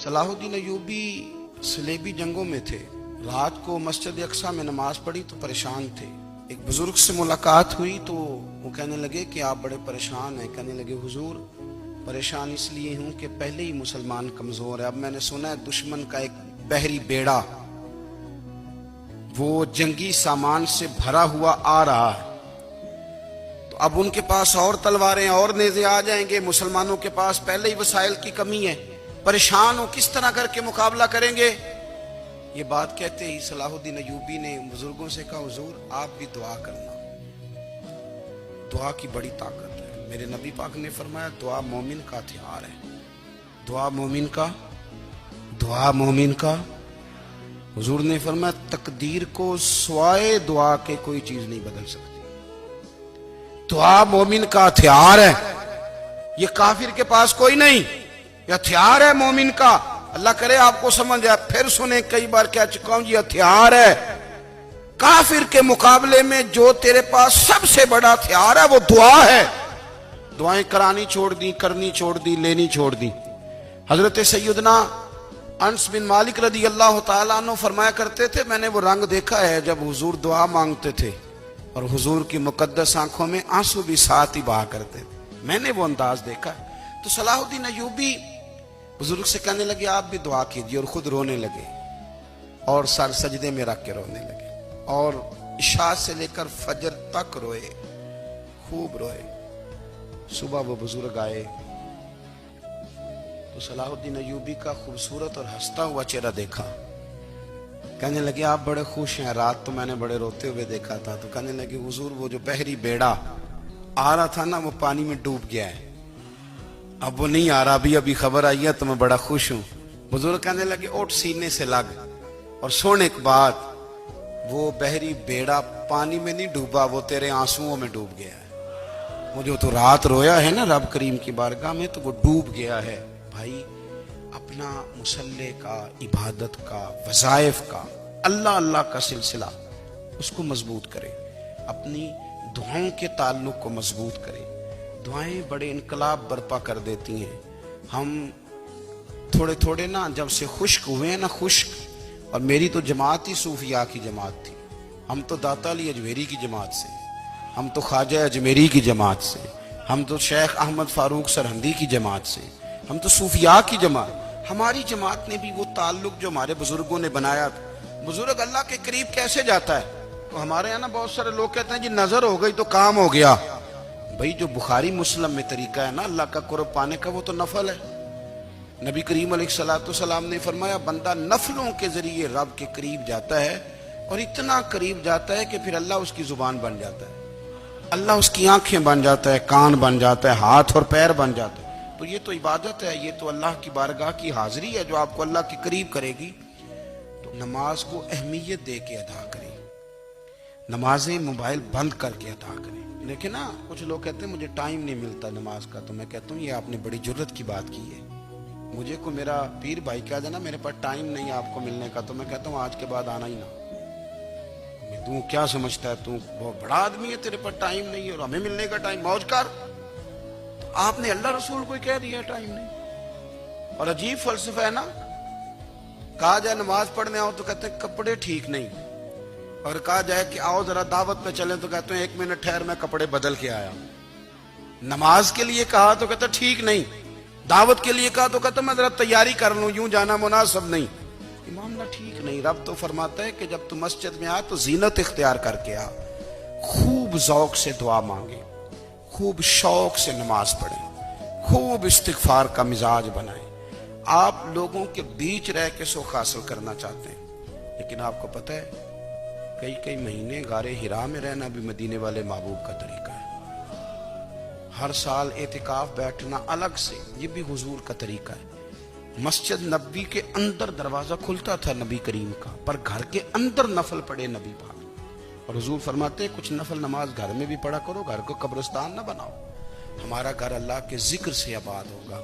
صلاح الدین ایوبی صلیبی جنگوں میں تھے. رات کو مسجد اقصی میں نماز پڑھی تو پریشان تھے. ایک بزرگ سے ملاقات ہوئی تو وہ کہنے لگے کہ آپ بڑے پریشان ہیں. کہنے لگے حضور پریشان اس لیے ہوں کہ پہلے ہی مسلمان کمزور ہے. اب میں نے سنا ہے دشمن کا ایک بحری بیڑا وہ جنگی سامان سے بھرا ہوا آ رہا ہے. تو اب ان کے پاس اور تلواریں اور نیزے آ جائیں گے. مسلمانوں کے پاس پہلے ہی وسائل کی کمی ہے. پریشان ہو کس طرح کر کے مقابلہ کریں گے. یہ بات کہتے ہی صلاح الدین ایوبی نے بزرگوں سے کہا حضور آپ بھی دعا کرنا. دعا کی بڑی طاقت ہے. میرے نبی پاک نے فرمایا دعا مومن کا ہتھیار ہے. دعا مومن کا. حضور نے فرمایا تقدیر کو سوائے دعا کے کوئی چیز نہیں بدل سکتی. دعا مومن کا ہتھیار ہے. یہ کافر کے پاس کوئی نہیں. یہ ہتھیار ہے مومن کا. اللہ کرے آپ کو سمجھ آئے. پھر سنیں کئی بار کہہ چکا ہوں یہ ہتھیار ہے. کافر کے مقابلے میں جو تیرے پاس سب سے بڑا ہتھیار ہے وہ دعا ہے. دعائیں کرانی چھوڑ دی, کرنی چھوڑ دی, لینی چھوڑ دی. حضرت سیدنا انس بن مالک رضی اللہ تعالیٰ عنہ فرمایا کرتے تھے میں نے وہ رنگ دیکھا ہے جب حضور دعا مانگتے تھے اور حضور کی مقدس آنکھوں میں آنسو بھی ساتھ ہی بہا کرتے تھے. میں نے وہ انداز دیکھا. تو صلاح الدین ایوبی بزرگ سے کہنے لگے آپ بھی دعا کیجیے, اور خود رونے لگے اور سر سجدے میں رکھ کے رونے لگے اور عشاء سے لے کر فجر تک روئے, خوب روئے. صبح وہ بزرگ آئے تو صلاح الدین ایوبی کا خوبصورت اور ہنستا ہوا چہرہ دیکھا. کہنے لگے آپ بڑے خوش ہیں. رات تو میں نے بڑے روتے ہوئے دیکھا تھا. تو کہنے لگے حضور وہ جو بحری بیڑا آ رہا تھا نا وہ پانی میں ڈوب گیا ہے. اب وہ نہیں آ رہا. ابھی خبر آئی ہے تو میں بڑا خوش ہوں. بزرگ کہنے لگے اٹھ سینے سے لگ اور سن ایک بات, وہ بحری بیڑا پانی میں نہیں ڈوبا, وہ تیرے آنسوؤں میں ڈوب گیا ہے. وہ جو تو رات رویا ہے نا رب کریم کی بارگاہ میں تو وہ ڈوب گیا ہے. بھائی اپنا مصلی کا, عبادت کا, وظائف کا, اللہ کا سلسلہ اس کو مضبوط کرے. اپنی دعاؤں کے تعلق کو مضبوط کرے. دعائیں بڑے انقلاب برپا کر دیتی ہیں. ہم تھوڑے نا جب سے خشک ہوئے ہیں نا, خشک, اور میری تو جماعت ہی صوفیاء کی جماعت تھی. ہم تو داتا علی اجمیری کی جماعت سے, ہم تو خواجہ اجمیری کی جماعت سے, ہم تو شیخ احمد فاروق سرہندی کی جماعت سے, ہم تو صوفیاء کی جماعت. ہماری جماعت نے بھی وہ تعلق جو ہمارے بزرگوں نے بنایا تھا. بزرگ اللہ کے قریب کیسے جاتا ہے؟ تو ہمارے یہاں نا بہت سارے لوگ کہتے ہیں جی نظر ہو گئی تو کام ہو گیا. بھائی جو بخاری مسلم میں طریقہ ہے نا اللہ کا قرب پانے کا وہ تو نفل ہے. نبی کریم علیہ الصلوۃ والسلام نے فرمایا بندہ نفلوں کے ذریعے رب کے قریب جاتا ہے, اور اتنا قریب جاتا ہے کہ پھر اللہ اس کی زبان بن جاتا ہے, اللہ اس کی آنکھیں بن جاتا ہے, کان بن جاتا ہے, ہاتھ اور پیر بن جاتا ہے. تو یہ تو عبادت ہے, یہ تو اللہ کی بارگاہ کی حاضری ہے جو آپ کو اللہ کے قریب کرے گی. تو نماز کو اہمیت دے کے ادا کریں. نمازیں موبائل بند کر کے ادا کریں. لیکن نا کچھ لوگ کہتے ہیں مجھے ٹائم نہیں ملتا نماز کا. تو میں کہتا ہوں یہ آپ نے بڑی جرت کی بات کی ہے. مجھے کو میرا پیر بھائی کہا جائے نا میرے پاس ٹائم نہیں آپ کو ملنے کا, تو میں کہتا ہوں آج کے بعد آنا ہی نہ. تو کیا سمجھتا ہے تو بہت بڑا آدمی ہے, تیرے پاس ٹائم نہیں ہے اور ہمیں ملنے کا ٹائم, موج کر. آپ نے اللہ رسول کو کہہ دیا ٹائم نہیں. اور عجیب فلسفہ ہے نا, کہا جائے نماز پڑھنے آؤ تو کہتے ہیں کپڑے ٹھیک نہیں, اور کہا جائے کہ آؤ ذرا دعوت پہ چلیں تو کہتے ہیں 1 منٹ ٹھہر میں کپڑے بدل کے آیا. نماز کے لیے کہا تو کہتا ٹھیک نہیں, دعوت کے لیے کہا تو کہتا میں ذرا تیاری کر لوں, یوں جانا مناسب نہیں. معاملہ ٹھیک نہیں. رب تو فرماتا ہے کہ جب تم مسجد میں آ تو زینت اختیار کر کے آ, خوب ذوق سے دعا مانگے, خوب شوق سے نماز پڑھیں, خوب استغفار کا مزاج بنائیں. آپ لوگوں کے بیچ رہ کے سکھ حاصل کرنا چاہتے ہیں, لیکن آپ کو پتہ ہے کئی مہینے غار حرا میں رہنا بھی مدینے والے محبوب کا طریقہ ہے. ہر سال اعتکاف بیٹھنا الگ سے, یہ بھی حضور کا طریقہ ہے. مسجد نبی کے اندر دروازہ کھلتا تھا نبی کریم کا, پر گھر کے اندر نفل پڑے نبی پاک. اور حضور فرماتے کچھ نفل نماز گھر میں بھی پڑھا کرو, گھر کو قبرستان نہ بناؤ. ہمارا گھر اللہ کے ذکر سے آباد ہوگا.